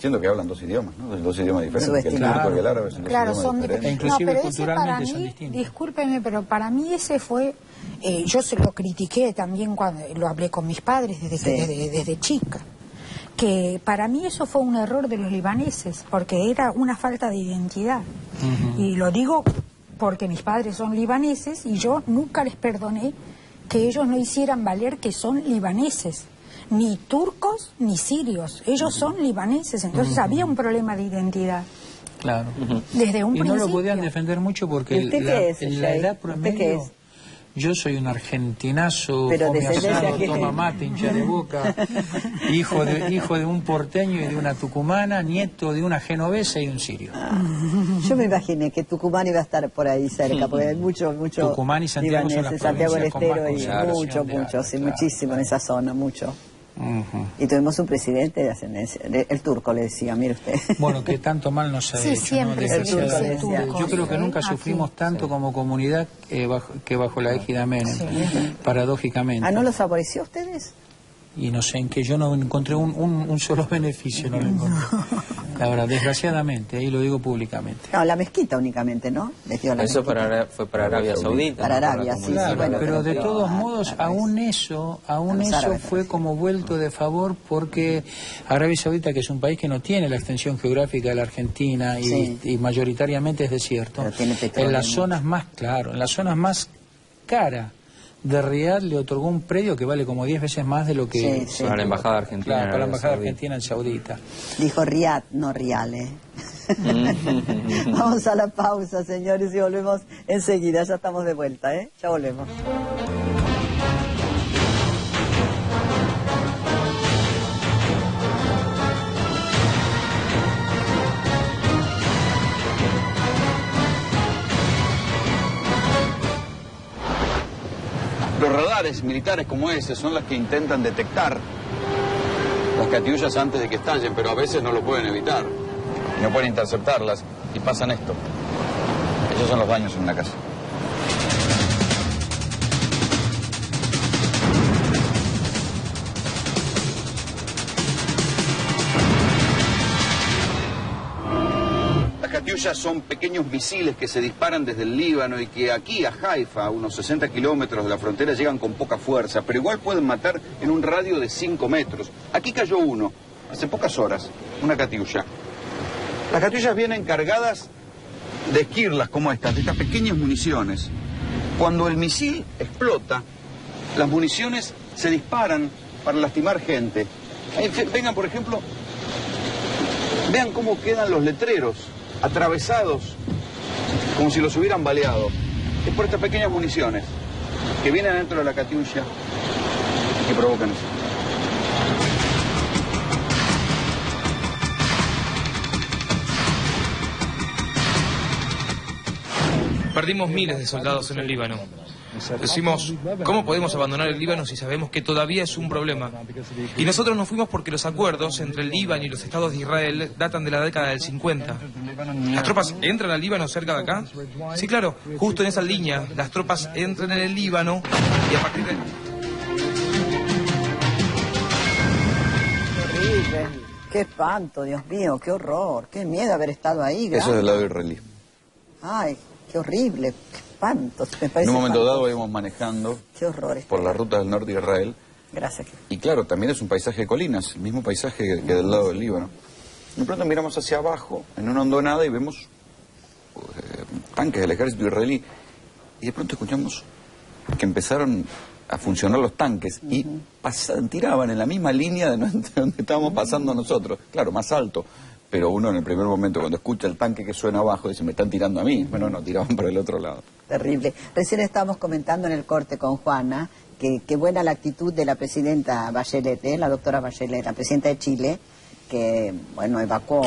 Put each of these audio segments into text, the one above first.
siendo que hablan dos idiomas, ¿no? Dos idiomas diferentes, que el turco y el árabe son dos idiomas diferentes. Inclusive pero culturalmente ese son para mí, distintos. discúlpeme, pero para mí ese fue... yo se lo critiqué también cuando lo hablé con mis padres desde chica. Que para mí eso fue un error de los libaneses, porque era una falta de identidad. Y lo digo porque mis padres son libaneses y yo nunca les perdoné que ellos no hicieran valer que son libaneses, ni turcos ni sirios, ellos son libaneses, entonces había un problema de identidad. Claro. Desde un principio. Y no lo podían defender mucho porque la edad promedio... Yo soy un argentinazo, come asado, toma mate, hincha de boca, hijo de un porteño y de una tucumana, nieto de una genovesa y un sirio. Yo me imaginé que Tucumán iba a estar por ahí cerca, porque hay mucho Tucumán y Santiago son las Santiago del Estero y mucho, sí, muchísimo en esa zona, mucho. Y tuvimos un presidente de ascedencia, el turco le decía, mire usted. Bueno, que tanto mal nos ha hecho, siempre ¿no? Yo creo que nunca sufrimos tanto como comunidad que bajo la égida Menem, paradójicamente. ¿No los favoreció a ustedes? Y no sé, en que yo no encontré un solo beneficio, no lo encontré. La verdad, desgraciadamente, ahí lo digo públicamente. No, la mezquita únicamente, ¿no? Eso fue para Arabia Saudita. Para Arabia, sí, claro, bueno, pero de todos modos, aún eso fue como vuelto de favor, porque Arabia Saudita, que es un país que no tiene la extensión geográfica de la Argentina y mayoritariamente es desierto, en las zonas más, en las zonas más caras de Riad le otorgó un predio que vale como 10 veces más de lo que... Para la embajada argentina. Claro, para la embajada argentina en Saudita. Dijo Riad, no Riale. Vamos a la pausa, señores, y volvemos enseguida. Ya estamos de vuelta, ¿eh? Ya volvemos. Los radares militares como ese son las que intentan detectar las catiullas antes de que estallen, pero a veces no lo pueden evitar. No pueden interceptarlas y pasan esto. Esos son los daños en una casa. Las catiullas son pequeños misiles que se disparan desde el Líbano y que aquí a Haifa, a unos 60 kilómetros de la frontera, llegan con poca fuerza, pero igual pueden matar en un radio de 5 metros. Aquí cayó uno, hace pocas horas, una catiulla. Las catiullas vienen cargadas de esquirlas como estas, de estas pequeñas municiones. Cuando el misil explota, las municiones se disparan para lastimar gente. Ahí, vengan, por ejemplo, vean cómo quedan los letreros atravesados, como si los hubieran baleado. Es por estas pequeñas municiones que vienen dentro de la catiulla y que provocan eso. Perdimos miles de soldados en el Líbano. Decimos, ¿cómo podemos abandonar el Líbano si sabemos que todavía es un problema? Y nosotros nos fuimos porque los acuerdos entre el Líbano y los estados de Israel datan de la década del 50. ¿Las tropas entran al Líbano cerca de acá? Sí, claro, justo en esa línea. Las tropas entran en el Líbano y a partir de... Horrible. Qué espanto, Dios mío, qué horror, qué miedo haber estado ahí. Eso es del lado israelí. Ay, qué horrible, qué espanto. Me parece en un momento espantoso. dado íbamos manejando qué horror por la ruta del norte de Israel. Gracias. Y claro, también es un paisaje de colinas, el mismo paisaje que del lado del Líbano. De pronto miramos hacia abajo, en una hondonada, y vemos tanques del ejército israelí. Y de pronto escuchamos que empezaron a funcionar los tanques y tiraban en la misma línea de donde estábamos pasando nosotros. Claro, más alto. Pero uno en el primer momento, cuando escucha el tanque que suena abajo, dice, me están tirando a mí. Bueno, no, tiraban para el otro lado. Terrible. Recién estábamos comentando en el corte con Juana que buena la actitud de la presidenta Bachelet, la doctora Bachelet, la presidenta de Chile, que, bueno, evacuó...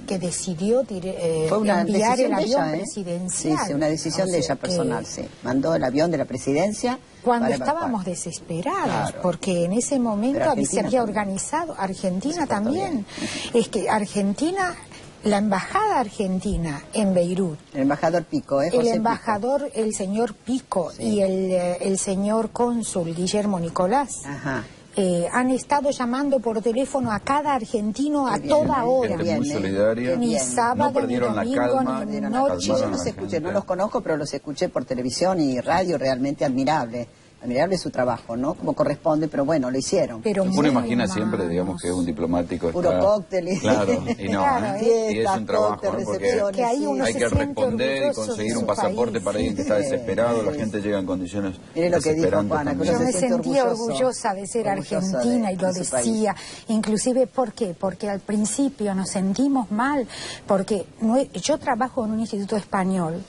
Que decidió fue una enviar el decisión de avión ella, presidencial. Sí, una decisión de ella personal, sí. Mandó el avión de la presidencia... Cuando estábamos desesperados, porque en ese momento se había organizado, Argentina también. Es que Argentina, la embajada argentina en Beirut. El embajador Pico, el embajador, el señor Pico y el señor cónsul Guillermo Nicolás. han estado llamando por teléfono a cada argentino a toda hora. Gente muy solidaria. Ni sábado, no perdieron ni la domingo, calma, ni Noche. Yo los escuché, no los conozco, pero los escuché por televisión y radio, realmente admirable. Admirable su trabajo, ¿no? Como corresponde, pero bueno, lo hicieron. Pero uno imagina siempre, digamos, que un diplomático puro está... cóctel y... Claro, y no, Claro, y es un trabajo, cóctel, ¿no? Porque recepciones, que ahí uno hay se que siente responder y orgulloso conseguir de un su pasaporte país. para alguien que está Sí, desesperado, la sí. gente llega en condiciones Mire lo que dijo desesperantes Juana, que también. Yo me se siente sentía orgulloso, orgullosa de ser orgullosa argentina y lo de su país. decía. Inclusive, ¿por qué? Porque al principio nos sentimos mal, porque yo trabajo en un instituto español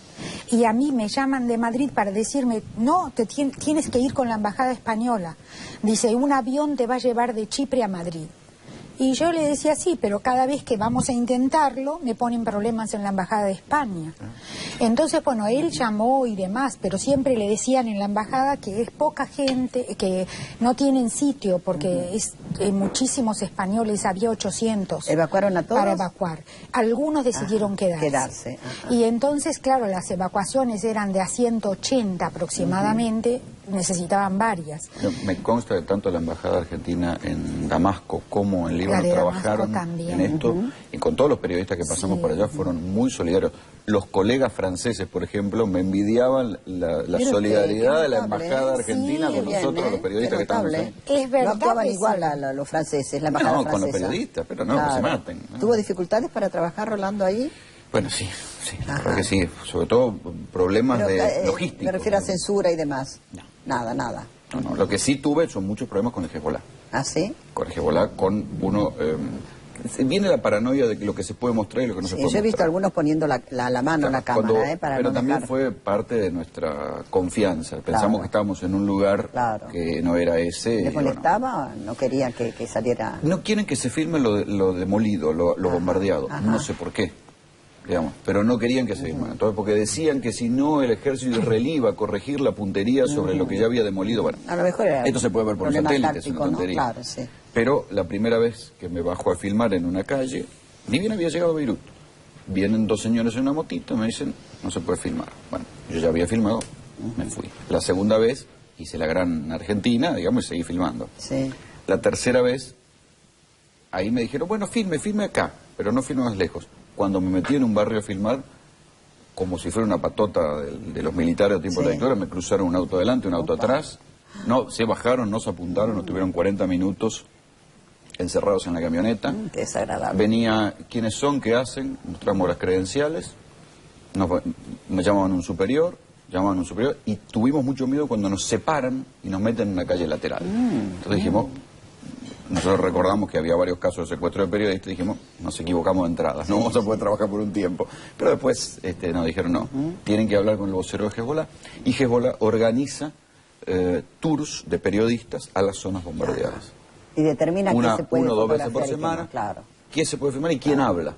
y a mí me llaman de Madrid para decirme, no, tienes que ir con la embajada española. Dice, un avión te va a llevar de Chipre a Madrid. Y yo le decía, sí, pero cada vez que vamos a intentarlo me ponen problemas en la embajada de España. Entonces, bueno, él llamó y demás, pero siempre le decían en la embajada que es poca gente, que no tienen sitio, porque muchísimos españoles, había 800. ¿Evacuaron a todos? Para evacuar. Algunos decidieron quedarse. Ajá. Y entonces, claro, las evacuaciones eran de a 180 aproximadamente, necesitaban varias. Me consta de tanto la embajada argentina en Damasco como en Líbano trabajaron en esto, y con todos los periodistas que pasamos por allá fueron muy solidarios. Los colegas franceses, por ejemplo, me envidiaban la solidaridad de la embajada argentina con nosotros, los periodistas que estamos ahí. Es verdad. No actuaban igual los franceses, la embajada francesa. No, con los periodistas, pero no, que se maten. ¿no? ¿Tuvo dificultades para trabajar, Rolando, ahí? Bueno, sí, creo que sí, sobre todo problemas logísticos. Me refiero a censura y demás. No. Nada. No, lo que sí tuve son muchos problemas con el Hezbollah. ¿Ah, sí? Con el Hezbollah, con uno... viene la paranoia de lo que se puede mostrar y lo que no se puede mostrar. Yo he visto algunos poniendo la mano en la cámara, para pero no también dejar... fue parte de nuestra confianza. Pensamos que estábamos en un lugar que no era ese. ¿Les molestaba? ¿No querían que saliera...? No quieren que se filme lo demolido, lo bombardeado. No sé por qué, digamos, pero no querían que se filmara. Entonces, porque decían que si no el ejército israelí iba a corregir la puntería sobre lo que ya había demolido. Bueno, a lo mejor era esto se puede ver por satélite, es una tontería. Claro, sí. Pero la primera vez que me bajo a filmar en una calle, ni bien había llegado a Beirut. Vienen dos señores en una motito, me dicen, no se puede filmar. Bueno, yo ya había filmado, me fui. La segunda vez hice la gran Argentina, digamos, y seguí filmando. Sí. La tercera vez, ahí me dijeron, bueno, filme acá, pero no filme más lejos. Cuando me metí en un barrio a filmar, como si fuera una patota de los militares a tiempo de la dictadura, me cruzaron un auto adelante, un auto atrás. No, se bajaron, no se apuntaron, nos tuvieron 40 minutos encerrados en la camioneta. Qué desagradable. Venía, ¿quiénes son? ¿Qué hacen? Mostramos las credenciales. Me llamaban un superior, y tuvimos mucho miedo cuando nos separan y nos meten en una calle lateral. Entonces dijimos, nosotros recordamos que había varios casos de secuestro de periodistas, dijimos, nos equivocamos de entradas, no vamos a poder trabajar por un tiempo. Pero después nos dijeron, no, tienen que hablar con el vocero de Hezbollah, y Hezbollah organiza tours de periodistas a las zonas bombardeadas. Y determina qué se puede 1 o 2 veces por semana, quién se puede filmar y quién habla.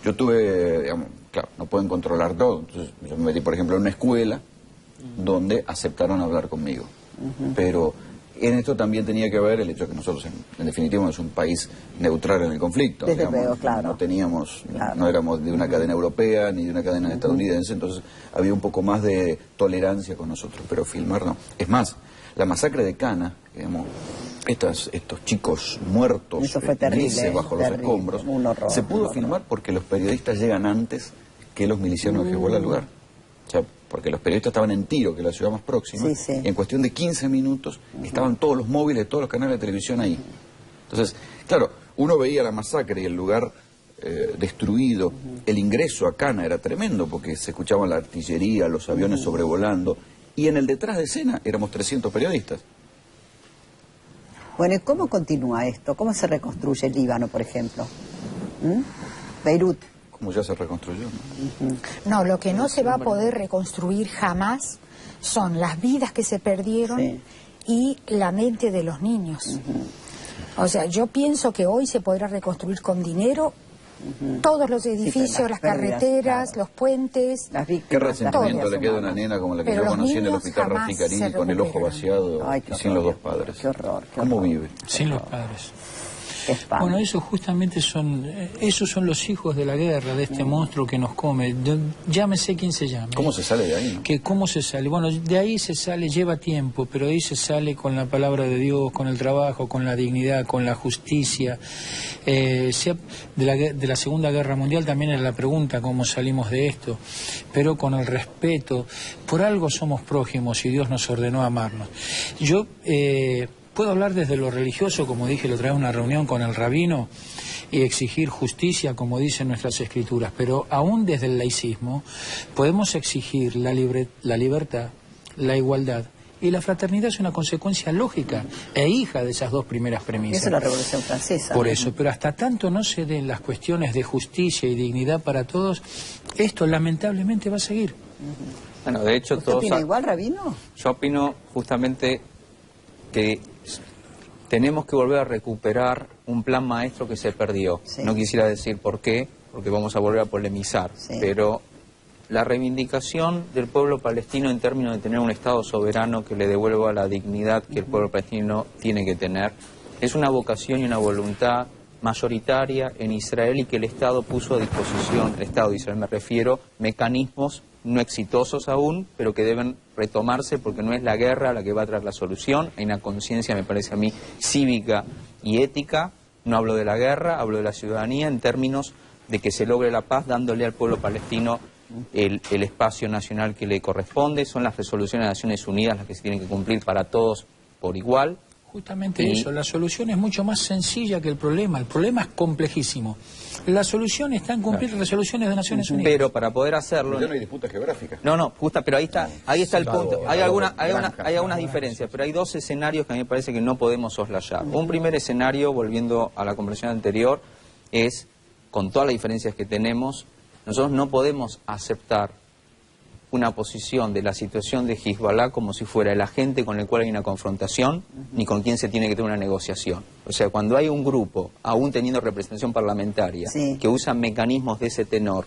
Yo tuve, digamos, claro, no pueden controlar todo, entonces yo me metí, por ejemplo, en una escuela donde aceptaron hablar conmigo. Pero en esto también tenía que ver el hecho de que nosotros, en definitiva, es un país neutral en el conflicto. Desde luego, claro. No teníamos, no éramos de una cadena europea ni de una cadena estadounidense, entonces había un poco más de tolerancia con nosotros, pero filmar no. Es más, la masacre de Cana, digamos, estos chicos muertos, eso fue terrible, bajo los escombros, se pudo filmar porque los periodistas llegan antes que los milicianos de Hezbollah al lugar. O sea, porque los periodistas estaban en Tiro, que es la ciudad más próxima, y en cuestión de 15 minutos estaban todos los móviles de todos los canales de televisión ahí. Entonces, claro, uno veía la masacre y el lugar destruido, el ingreso a Cana era tremendo porque se escuchaba la artillería, los aviones sobrevolando, y en el detrás de escena éramos 300 periodistas. Bueno, ¿y cómo continúa esto? ¿Cómo se reconstruye el Líbano, por ejemplo? Beirut. Como ya se reconstruyó, ¿no? No, lo que no se va a poder reconstruir jamás son las vidas que se perdieron y la mente de los niños. O sea, yo pienso que hoy se podrá reconstruir con dinero todos los edificios, las carreteras, los puentes. ¿Qué resentimiento le queda a una nena como la que yo conocí en el hospital Rafi Karim, con el ojo vaciado y sin los dos padres? Qué horror. Sin los padres. Qué espanto. Bueno, esos justamente esos son los hijos de la guerra, de este monstruo que nos come. Llámese quien se llame. ¿Cómo se sale de ahí, no? ¿Cómo se sale? Bueno, de ahí se sale, lleva tiempo, pero de ahí se sale con la palabra de Dios, con el trabajo, con la dignidad, con la justicia. De la Segunda Guerra Mundial también era la pregunta cómo salimos de esto, pero con el respeto. Por algo somos prójimos y Dios nos ordenó amarnos. Yo puedo hablar desde lo religioso, como dije, lo trae una reunión con el rabino y exigir justicia, como dicen nuestras escrituras, pero aún desde el laicismo podemos exigir la libertad, la igualdad, y la fraternidad es una consecuencia lógica e hija de esas dos primeras premisas. Esa es la Revolución Francesa. Por eso, pero hasta tanto no se den las cuestiones de justicia y dignidad para todos, esto lamentablemente va a seguir. Bueno, de hecho, ¿Usted opina igual, rabino? Yo opino justamente que tenemos que volver a recuperar un plan maestro que se perdió. Sí. No quisiera decir por qué, porque vamos a volver a polemizar, sí, pero la reivindicación del pueblo palestino en términos de tener un Estado soberano que le devuelva la dignidad que el pueblo palestino tiene que tener, es una vocación y una voluntad mayoritaria en Israel y que el Estado puso a disposición, el Estado de Israel me refiero, mecanismos no exitosos aún, pero que deben retomarse porque no es la guerra la que va a traer la solución. Hay una conciencia, me parece a mí, cívica y ética. No hablo de la guerra, hablo de la ciudadanía en términos de que se logre la paz dándole al pueblo palestino el espacio nacional que le corresponde. Son las resoluciones de Naciones Unidas las que se tienen que cumplir para todos por igual. Justamente eso, la solución es mucho más sencilla que el problema es complejísimo. La solución está en cumplir resoluciones de Naciones Unidas. Pero para poder hacerlo... Ya no hay disputa geográfica. No, pero ahí está el punto. Hay algunas diferencias, pero hay dos escenarios que a mí me parece que no podemos soslayar. Un primer escenario, volviendo a la conversación anterior, es, con todas las diferencias que tenemos, nosotros no podemos aceptar una posición de la situación de Hezbollah como si fuera el agente con el cual hay una confrontación, ni con quien se tiene que tener una negociación. O sea, cuando hay un grupo, aún teniendo representación parlamentaria, sí, que usa mecanismos de ese tenor,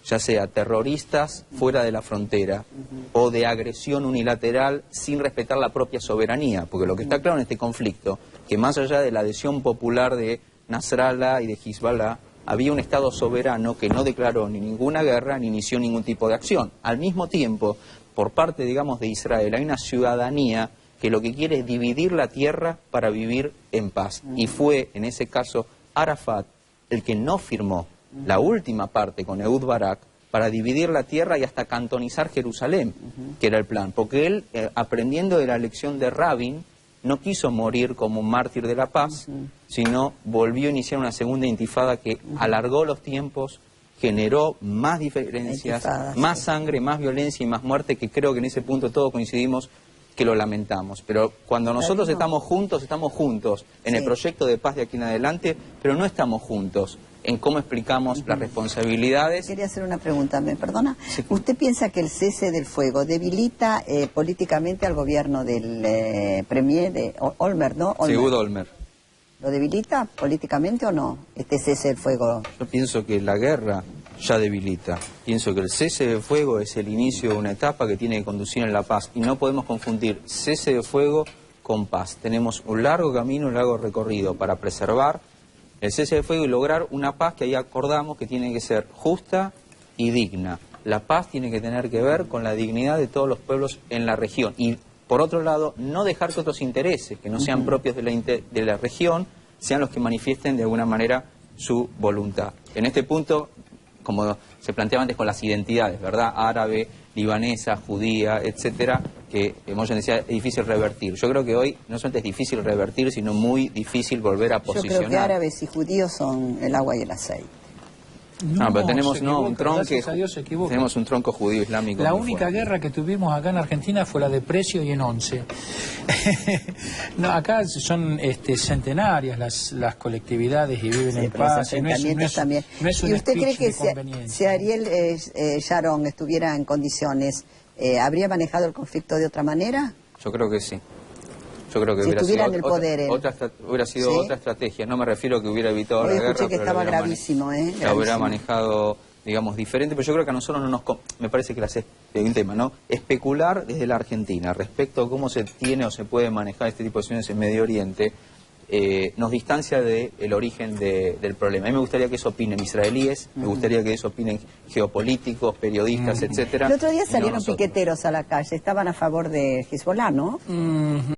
ya sea terroristas fuera de la frontera o de agresión unilateral sin respetar la propia soberanía, porque lo que está claro en este conflicto, que más allá de la adhesión popular de Nasrallah y de Hezbollah, había un Estado soberano que no declaró ni ninguna guerra ni inició ningún tipo de acción. Al mismo tiempo, por parte, digamos, de Israel, hay una ciudadanía que lo que quiere es dividir la tierra para vivir en paz. Y fue, en ese caso, Arafat el que no firmó la última parte con Ehud Barak para dividir la tierra y hasta cantonizar Jerusalén, que era el plan. Porque él, aprendiendo de la lección de Rabin, no quiso morir como un mártir de la paz, sino volvió a iniciar una segunda intifada que alargó los tiempos, generó más diferencias, más sangre, más violencia y más muerte, que creo que en ese punto todos coincidimos que lo lamentamos. Pero cuando nosotros estamos juntos en el proyecto de paz de aquí en adelante, pero no estamos juntos en cómo explicamos las responsabilidades. Quería hacer una pregunta, ¿me perdona? Sí. ¿Usted piensa que el cese del fuego debilita políticamente al gobierno del premier de Olmert, ¿no? Sí, Olmert. ¿Lo debilita políticamente o no, este cese del fuego? Yo pienso que la guerra ya debilita. Pienso que el cese de fuego es el inicio de una etapa que tiene que conducir en la paz. Y no podemos confundir cese de fuego con paz. Tenemos un largo camino, un largo recorrido para preservar el cese de fuego y lograr una paz que ahí acordamos que tiene que ser justa y digna. La paz tiene que tener que ver con la dignidad de todos los pueblos en la región. Y, por otro lado, no dejar que otros intereses, que no sean propios de la región, sean los que manifiesten de alguna manera su voluntad. En este punto, como se planteaba antes con las identidades, ¿verdad? Árabe, libanesa, judía, etcétera, que Moyen decía es difícil revertir. Yo creo que hoy no solamente es difícil revertir, sino muy difícil volver a posicionar. Yo creo que árabes y judíos son el agua y el aceite. No, pero tenemos un tronco judío islámico. La única guerra que tuvimos acá en Argentina fue la de Precio y en 11. No, acá son centenarias las colectividades y viven en paz. ¿Y usted cree que si Ariel Sharon estuviera en condiciones, habría manejado el conflicto de otra manera? Yo creo que sí. Yo creo que si hubiera sido ¿sí? otra estrategia. No me refiero a que hubiera evitado la guerra, que estaba gravísimo, la hubiera manejado, digamos, diferente. Pero yo creo que a nosotros no nos... Me parece que es un tema, ¿no? Especular desde la Argentina respecto a cómo se tiene o se puede manejar este tipo de situaciones en Medio Oriente nos distancia del origen del problema. A mí me gustaría que eso opinen israelíes, me gustaría que eso opinen geopolíticos, periodistas, etcétera. El otro día salieron piqueteros a la calle, estaban a favor de Hezbollah, ¿no?